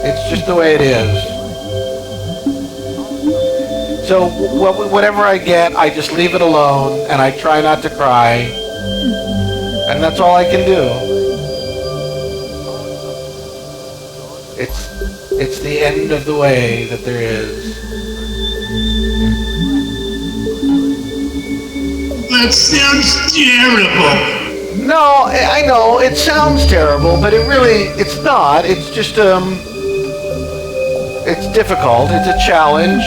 It's just the way it is. So whatever I get, I just leave it alone, and I try not to cry, and that's all I can do. It's the end of the way that there is. That sounds terrible. No, I know, it sounds terrible, but it's not. It's just, it's difficult. It's a challenge.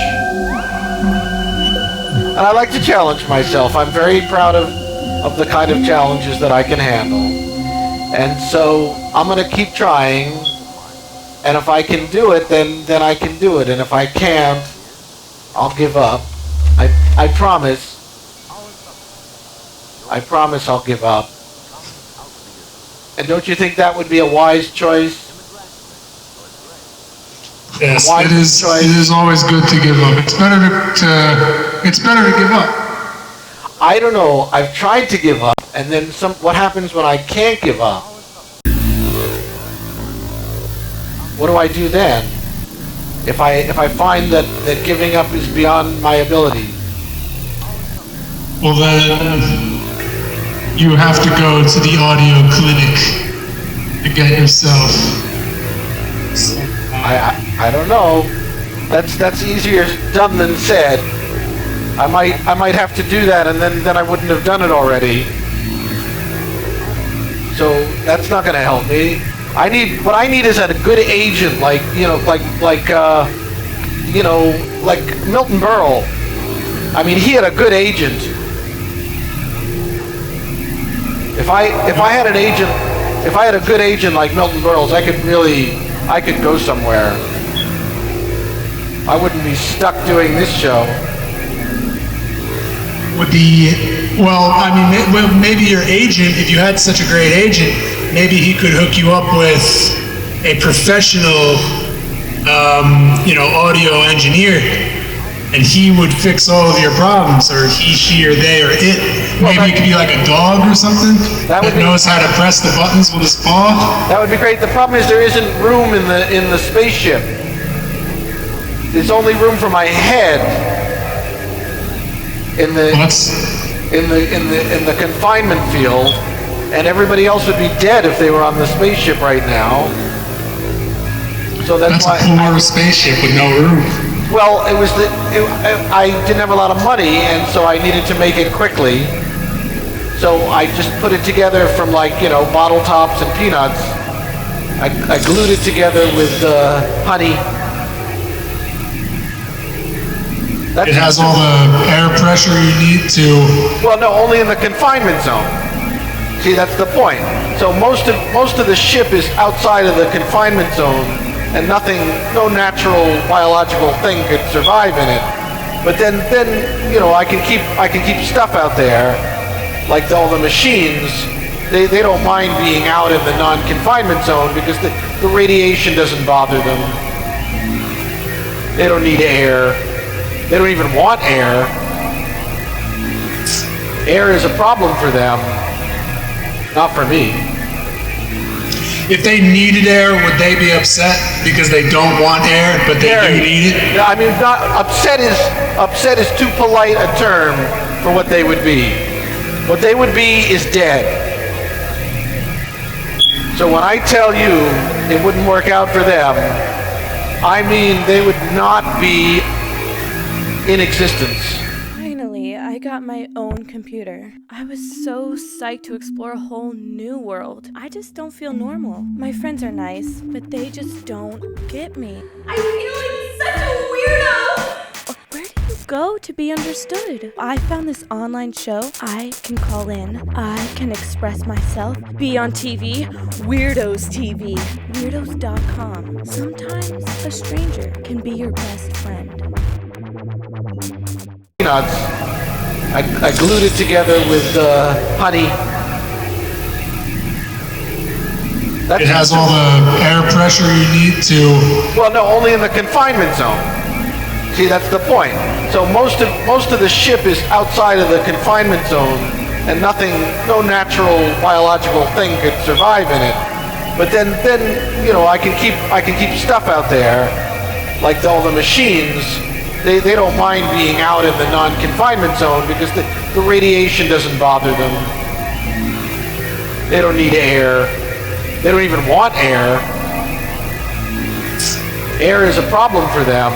And I like to challenge myself. I'm very proud of the kind of challenges that I can handle. And so I'm going to keep trying. And if I can do it, then I can do it. And if I can't, I'll give up. I promise. I promise I'll give up. And don't you think that would be a wise choice? Yes, it is always good to give up. It's better to give up. I don't know. I've tried to give up, and then what happens when I can't give up? What do I do then? If I find that giving up is beyond my ability? Well, then you have to go to the audio clinic to get yourself. I don't know. That's easier done than said. I might have to do that, and then I wouldn't have done it already. So that's not going to help me. What I need is a good agent, like Milton Berle. I mean, he had a good agent. If I had an agent, if I had a good agent like Milton Berle's, I could go somewhere. I wouldn't be stuck doing this show. Maybe your agent, if you had such a great agent, maybe he could hook you up with a professional, audio engineer, and he would fix all of your problems, or he, she, or they, or it. Maybe it could be like a dog or something that knows how to press the buttons with his paw. That would be great. The problem is there isn't room in the spaceship. There's only room for my head in the confinement field, and everybody else would be dead if they were on the spaceship right now. So that's why a poor spaceship with no roof. Well, I didn't have a lot of money, and so I needed to make it quickly. So I just put it together from bottle tops and peanuts. I glued it together with honey. It has all the air pressure you need to... Well, no, only in the confinement zone. See, that's the point. So most of the ship is outside of the confinement zone, and no natural biological thing could survive in it. But then I can keep stuff out there, like all the machines. They don't mind being out in the non-confinement zone because the radiation doesn't bother them. They don't need air. They don't even want air. Air is a problem for them, not for me. If they needed air, would they be upset because they don't want air, but they do need it? I mean, not upset is too polite a term for what they would be. What they would be is dead. So when I tell you it wouldn't work out for them, I mean they would not be in existence. Finally, I got my own computer. I was so psyched to explore a whole new world. I just don't feel normal. My friends are nice, but they just don't get me. I feel like such a weirdo! Where do you go to be understood? I found this online show. I can call in. I can express myself. Be on TV. Weirdos TV. Weirdos.com. Sometimes a stranger can be your best friend. Peanuts. I glued it together with honey. It has all the air pressure you need to... Well, no, only in the confinement zone. See, that's the point. So most of the ship is outside of the confinement zone, and nothing, no natural biological thing could survive in it. But then you know, I can keep stuff out there, like all the machines. They don't mind being out in the non-confinement zone because the radiation doesn't bother them. They don't need air. They don't even want air. Air is a problem for them,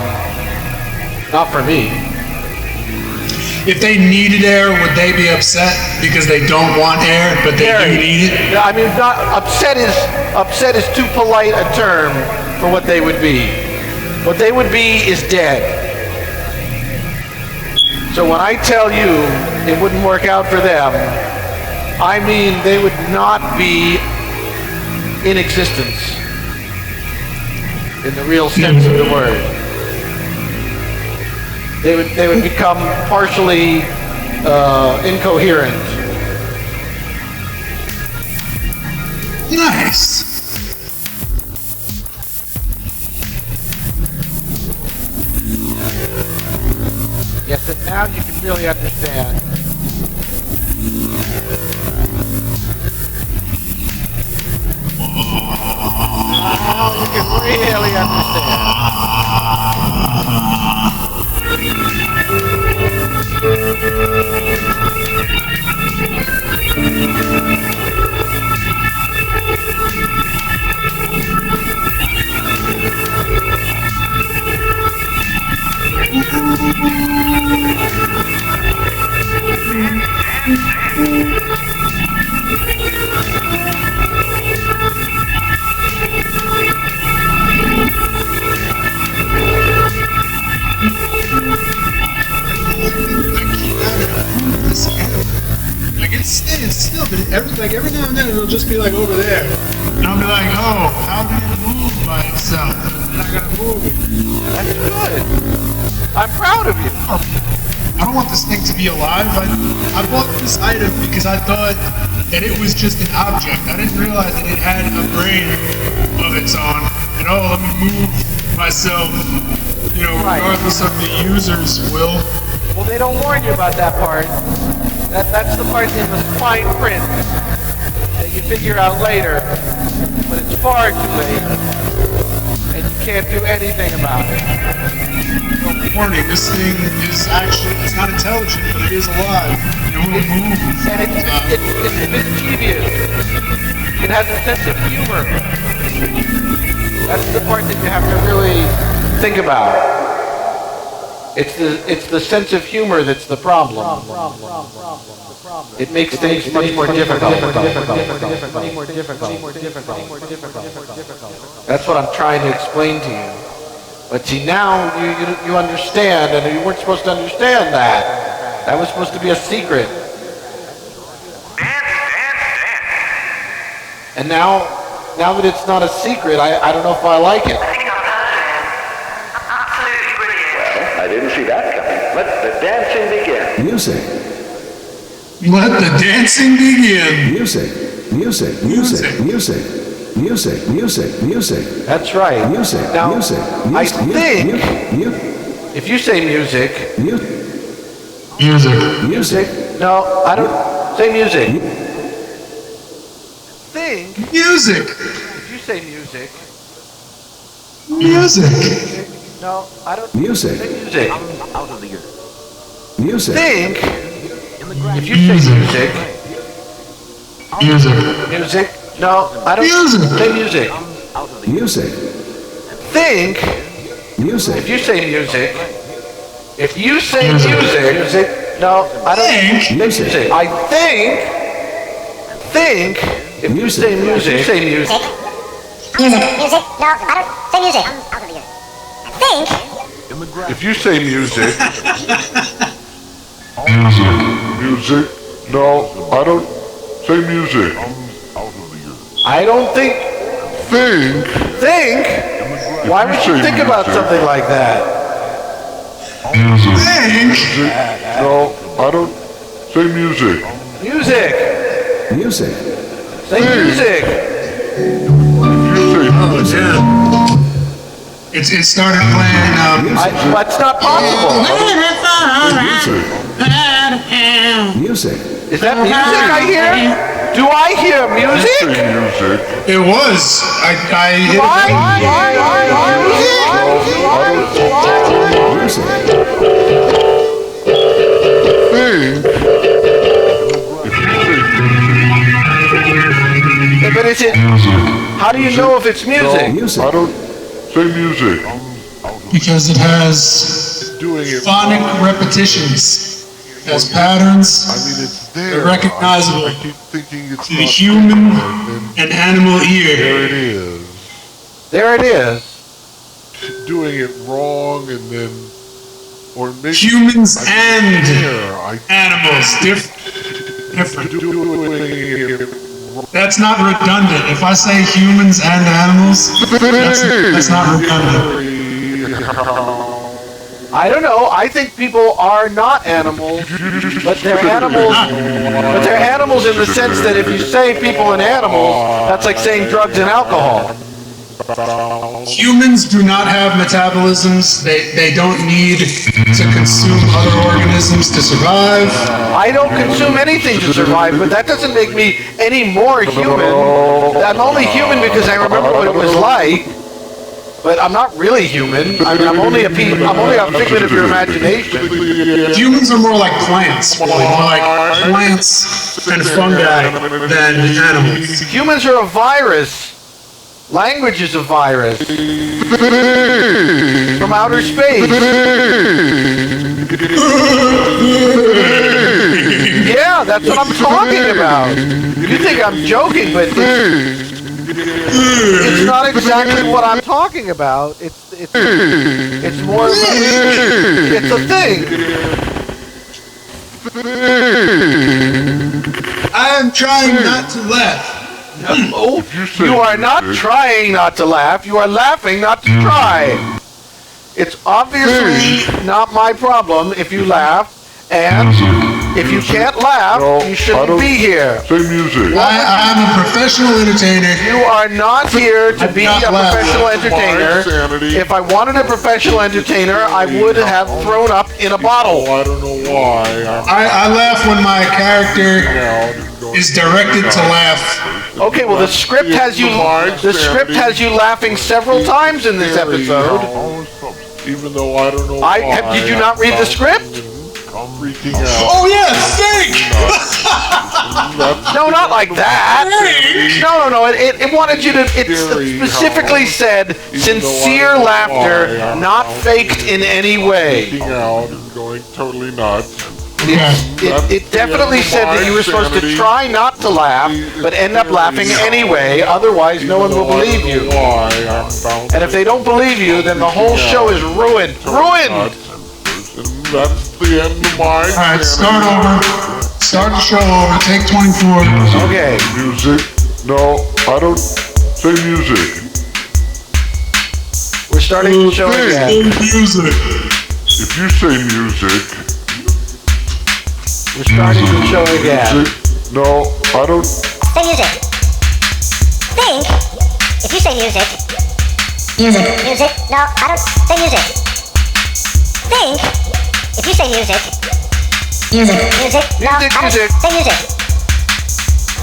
not for me. If they needed air, would they be upset because they don't want air, but they do need it? I mean, not upset is too polite a term for what they would be. What they would be is dead. So when I tell you it wouldn't work out for them, I mean they would not be in existence in the real sense of the word. They would become partially incoherent. Nice. Yes, and now you can really understand. Now you can really Like it's staying still, but every now and then it'll just be like over there. And I'll be like, oh, how did it move by itself? I'm not gonna move it. That's good. I'm proud of you. I don't want this thing to be alive. I bought this item because I thought that it was just an object. I didn't realize that it had a brain of its own. And oh, let me move myself, you know, regardless of the user's will. Well, they don't warn you about that part. That's the part in the fine print that you figure out later, but it's far too late, and you can't do anything about it. Warning, this thing is actually, it's not intelligent, but it is alive. It will move. And it's mischievous. It has a sense of humor. That's the part that you have to really think about. It's the sense of humor that's the problem. It makes things much more difficult. That's what I'm trying to explain to you. But see, now you understand, and you weren't supposed to understand that. That was supposed to be a secret. And now that it's not a secret, I don't know if I like it. I didn't see that coming. Let the dancing begin. Music. Let the dancing begin. Music. Music. Music. Music. Music. Music. Music. That's right. Music. Now, music. I think if you say music. Music. No, I don't say music. Think. Music. If you say music. Music. No, I don't Music. say music. Out of the earth. Music. Think. If you say music. Music. No, I don't say music. Music. Think. Music. If you say music. If you say music. No, I don't say music. I think. If you say music. Music. Music. No, I don't say music. I'm out of the earth. Think. If you say music. Music. No, I don't say music. I don't think. Think? Why would you think about something like that? Music. No, I don't say music. Music. Music. Say music. You say music. It started playing. That's not possible. Music. Is that music I hear? Do I hear music? Music. It was. I hit Yeah, but is it? How do you know if it's music? Music. I don't say music. because it has Doing it phonic repetitions. It has patterns. I mean, it's there. They're recognizable I keep thinking it's to the not human there, and animal there ear. it is. There it is. Doing it wrong and then, or maybe Humans I and there. animals. Different. Doing it That's not redundant. If I say humans and animals, that's not redundant. I don't know. I think people are not animals, but they're animals. But they're animals in the sense that if you say people and animals, that's like saying drugs and alcohol. Humans do not have metabolisms. They don't need to consume other organisms to survive. I don't consume anything to survive, but that doesn't make me any more human. I'm only human because I remember what it was like. But I'm not really human. I'm only a figment of your imagination. Humans are more like plants, more like plants and fungi than animals. Humans are a virus. Language is a virus. From outer space. Yeah, that's what I'm talking about. You think I'm joking, but it's not exactly what I'm talking about. It's more of it's a thing. I am trying not to laugh. No, you are not trying not to laugh. You are laughing not to try. It's obviously not my problem if you laugh, and if you can't laugh, you shouldn't be here. say music. I am a professional entertainer. You are not here to be a professional entertainer. If I wanted a professional entertainer, I would have thrown up in a bottle. I don't know why. I laugh when my character is directed to laugh. Okay, well the script has you laughing several times in this episode. Even though I don't know why. Did you not read the script? I'm freaking out. Oh yeah, think! No, not like that. No. It wanted you to. It specifically said sincere laughter, not faked in any way. Freaking out and going totally nuts. It definitely said that you were supposed to try not to laugh, but end up laughing anyway. Otherwise, no one will believe you. And if they don't believe you, then the whole show is ruined. Ruined. That's the end of my Alright, start over. Start the show over. Take 24. Okay. Music? No, I don't say music. We're starting the show again. Music. If you say music, We're starting the show again. music, no, I don't. Say music. Think. If you say music. Music. Music. No, I don't say music. Think. If you say music. Music. Music. No, I don't Music. say music.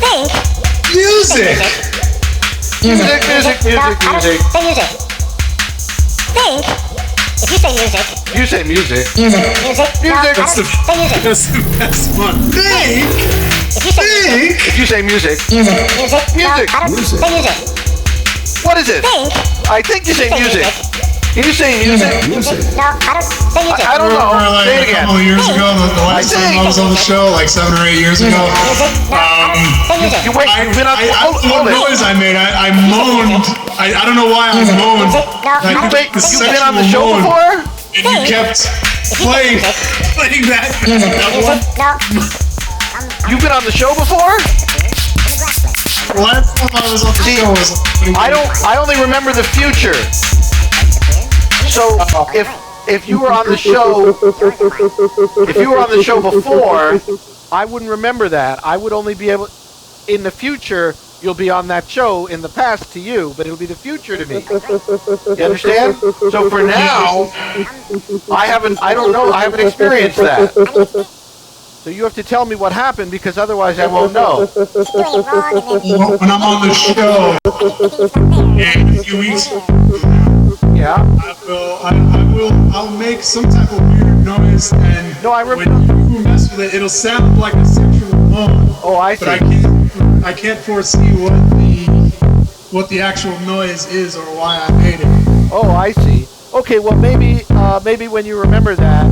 Think. Music. Music. No, I don't say music. Think. If you say music. You say music. Music. Music. No, I don't That's the- say music. That's the best one. Think. If you say music. If you say music. Music. Music. No, Music. I don't Music. say music. What is it? Think. I think you say music. You say music. Music. No, I don't say music. I don't know. Remember, like Say it a couple of again. years ago, the last time I was on the show, like 7 or 8 years ago. Music. No, I don't say music. You wait. You've been on. Hold What it. noise I made? I moaned. I don't know why I moaned. Music. No, I Like, don't Wait. the You've been on the sexual show moan. before? And you kept playing that. Music. That Music. one. No. You've been on the show before? The last time I was on the show was. I only remember the future. So if you were on the show before, I wouldn't remember that. I would only be able. In the future, you'll be on that show. In the past, to you, but it'll be the future to me. You understand? So for now, I haven't experienced that. So you have to tell me what happened because otherwise I won't know. When I'm on the show in a few weeks, Yeah? I'll make some type of weird noise, and No, I when you mess with it, it'll sound like a sexual moan. Oh, I see. But I can't foresee what the actual noise is or why I made it. Oh, I see. Okay, well maybe when you remember that,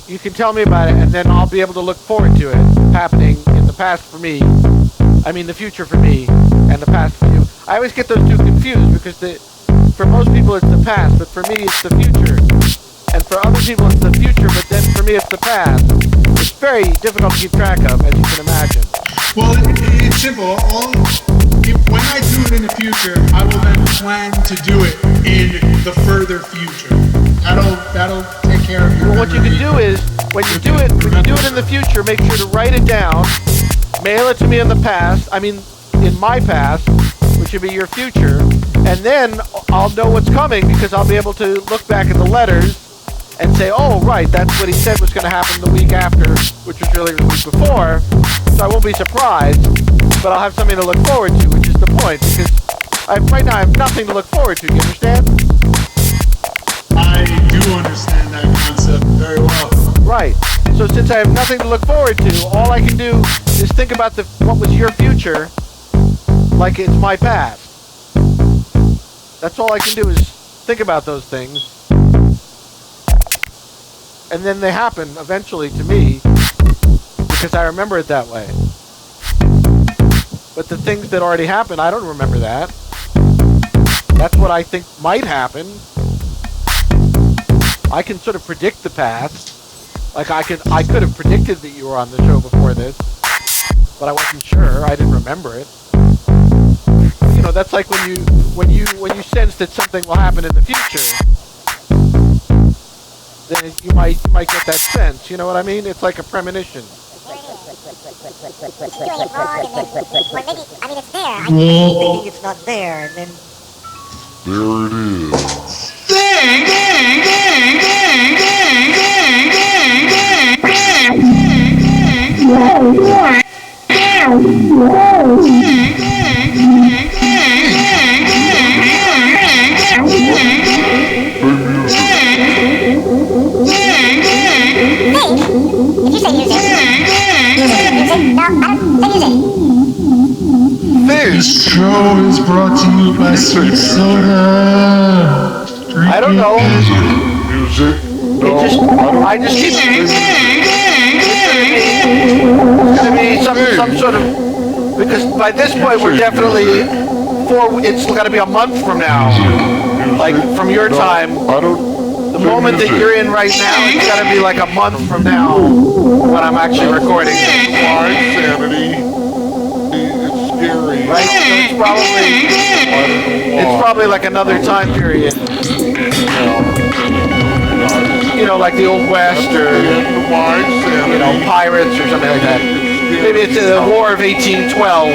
you can tell me about it, and then I'll be able to look forward to it happening in the past for me. I mean, the future for me, and the past for you. I always get those two confused because for most people it's the past, but for me it's the future. And for other people it's the future, but then for me it's the past. It's very difficult to keep track of, as you can imagine. Well, it's simple. When I do it in the future, I will then plan to do it in the further future. That'll take care of your Well, what you can do is, when you do it in the future, make sure to write it down, mail it to me in the past, in my past, which would be your future, and then I'll know what's coming because I'll be able to look back at the letters and say, oh, right, that's what he said was going to happen the week after, which was really the week before, so I won't be surprised, but I'll have something to look forward to, which is the point, because right now I have nothing to look forward to, you understand? I do understand that concept very well. Right. So since I have nothing to look forward to, all I can do is think about what was your future like it's my past. That's all I can do is think about those things. And then they happen eventually to me because I remember it that way. But the things that already happened, I don't remember that. That's what I think might happen. I can sort of predict the past. Like I could have predicted that you were on the show before this, but I wasn't sure. I didn't remember it. You know, that's like when you sense that something will happen in the future, then you might get that sense. You know what I mean? It's like a premonition. Doing it wrong, and then, or maybe, it's there. I keep thinking it's not there, and then. There it is. If you say music. No, I don't say music. This show is brought to you by Sweet Soda. I don't know. Music. No, I just keep. It's gonna be some sort of, because by this point we're definitely it's gotta be a month from now. Like from your time. The moment that you're in right now, it's gotta be like a month from now when I'm actually recording it. Insanity. It's scary. Right? So it's probably like another time period. You know, like the Old West or, pirates or something like that. Maybe it's the War of 1812.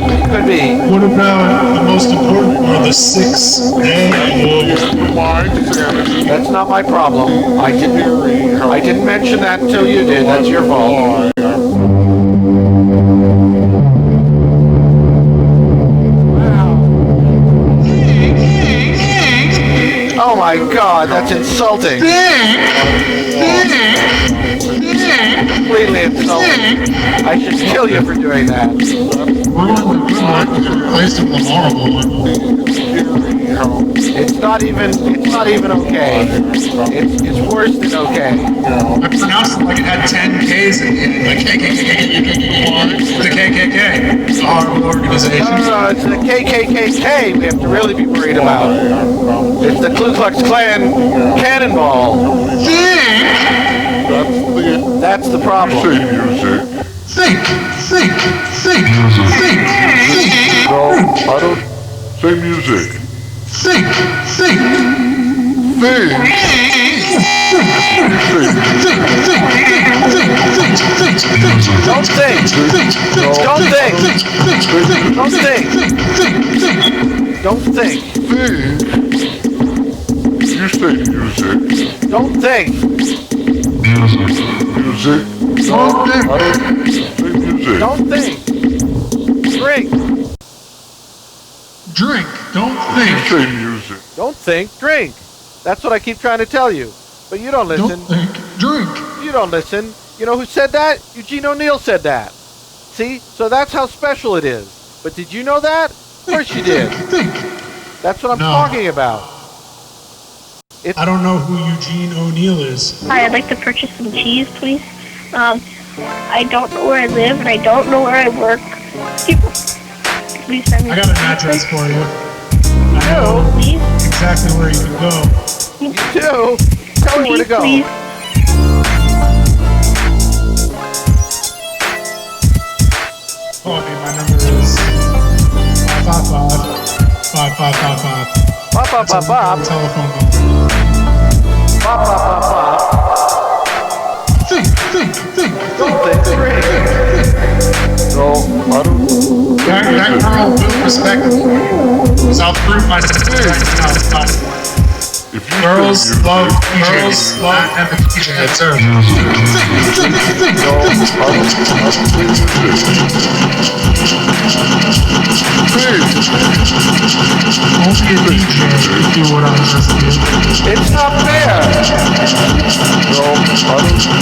It could be. What about the most important one, the 6th day? That's not my problem. I didn't mention that until you did. That's your fault. Oh my God, that's insulting. Completely insulting. I should kill you for doing that. It's not even okay. It's worse than okay. I pronounced it like it had 10 K's in it. Like the KKK. It's a horrible organization. No, it's the KKK we have to really be worried about. It's the Ku Klux Klan cannonball. That's the problem. Say music. Think. No, I don't say music. Think. Don't think. You say music. Don't think. Music. Don't think. I don't say music. Don't think. Drink. Drink. Don't You think. say music. Don't think. Drink. That's what I keep trying to tell you. But you don't listen. Don't think. Drink. You don't listen. You know who said that? Eugene O'Neill said that. See? So that's how special it is. But did you know that? Of course you did. Think. That's what I'm No. talking about. I don't know who Eugene O'Neill is. Hi, I'd like to purchase some cheese, please. I don't know where I live and I don't know where I work. Please send me. I got an address for you. I You know Please, exactly where you can go. do. Tell me where to go. please. Call me. My number is 555-5555. Bop, bop, bop, bop. Telephone number. Bop, bop, bop, bop. Think. Don't think. Drink. No, I don't. That girl will respect me. Because I'll prove myself right now. If you Girls say music, love DJs. And the DJ that's her. Think. no, I don't say music. Don't be a DJ if you what I'm just doing. It's not fair. No, I don't say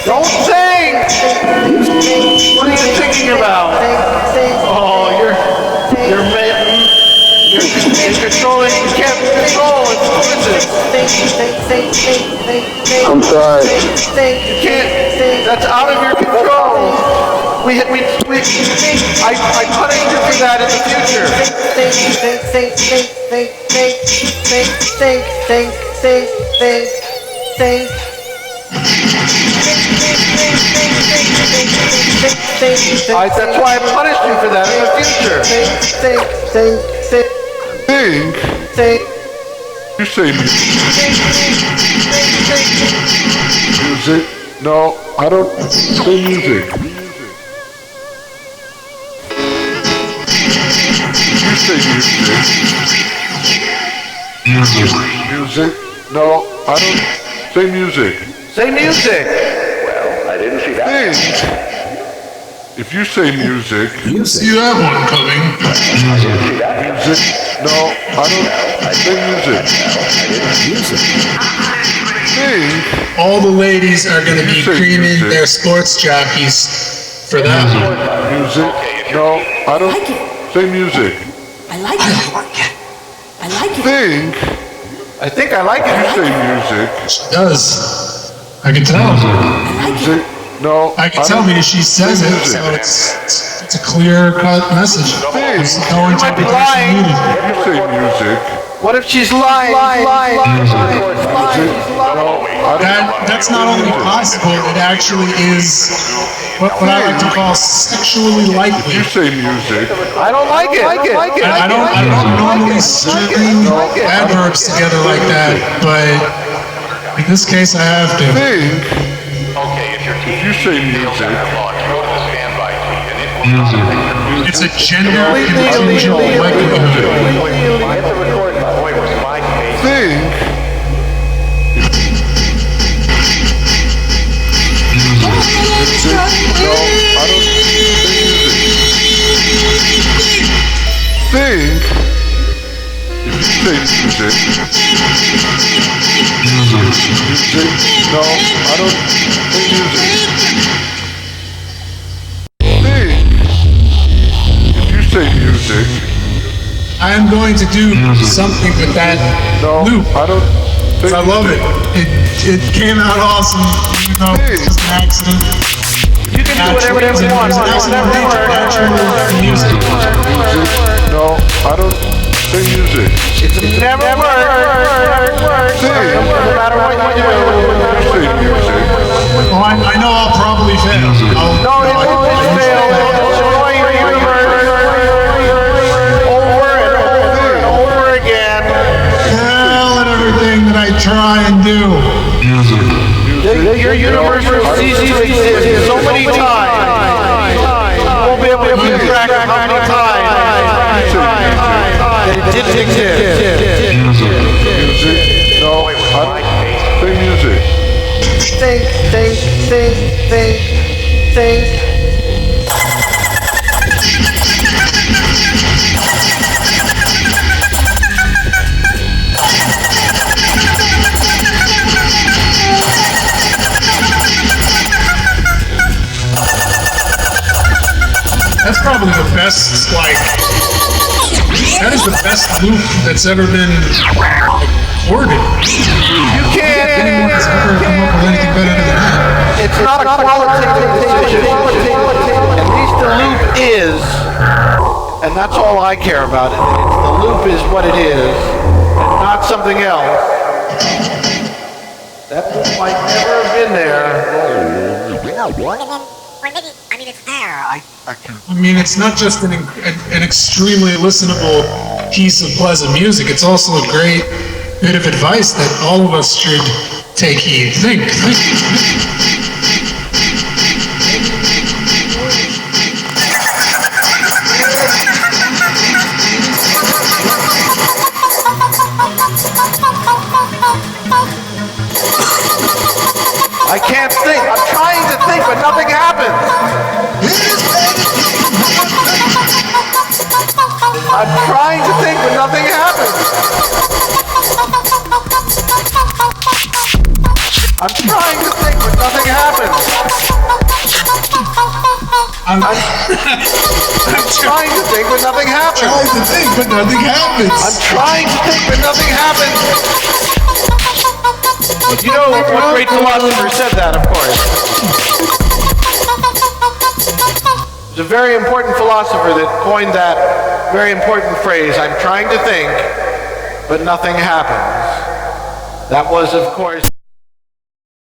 Don't think. What are you thinking about? Oh, you're controlling. You can't control. It's poison. I'm sorry. You can't. That's out of your control. I punish you for that in the future. That's why I punished you for that in the future. think. You say music. Music? No, I don't say music. You say music. Music? No, I don't say music. Say music. Well, I didn't see that. Think. If you say music, See that one coming. music? No, I don't say music. Think. All the ladies are going to be You say creaming music. their sports jockeys for that one. Music? No, I don't say music. I like it. I like it. Think. I think I like You it. say music. She does. I can tell. Music? No, I can tell don't because she says say it, music. so it's a clear-cut message. There's no interpretation lying. needed. You say music. What if she's lying? That's not only possible, it actually is what I like to call sexually likely. You say music. I don't like it. I don't normally string adverbs together like that, but in this case I have to. Think. If you say music. It's a gender contingent likelihood. Think. Music. No, I don't say music. say music. Music. No, I don't say music. Hey, if you say music. I am going to do something with that loop. I don't. I love it. It came out awesome, even though it's just an accident. You can do whatever you want. Music. No, I don't say music. It's never worked. No matter what you do. Say music. Oh, I know I'll probably fail. No, it won't fail. Destroy your universe over and over again. Hell and everything that I try and do. Your universe will cease to exist so many times. You won't be able to keep track of how many times that it didn't exist. Music. No, I don't say music. Think. That's probably the best, that is the best loop that's ever been recorded. You can't. Anyone has ever come up with anything better than that. It's not a qualitative decision. At least the loop is, and that's all I care about. The loop is what it is, and not something else. That loop might never have been there. I mean, it's not just an extremely listenable piece of pleasant music. It's also a great bit of advice that all of us should take heed. Think. I can't think. I'm trying to think, but nothing happens. I'm trying to think, but nothing happens. I'm trying to think, but nothing happens. I'm trying to think, but nothing happens. Trying to think, but nothing happens. I'm trying to think, but nothing happens. You know what great philosopher said that, of course. There's a very important philosopher that coined that very important phrase, I'm trying to think, but nothing happens. That was, of course...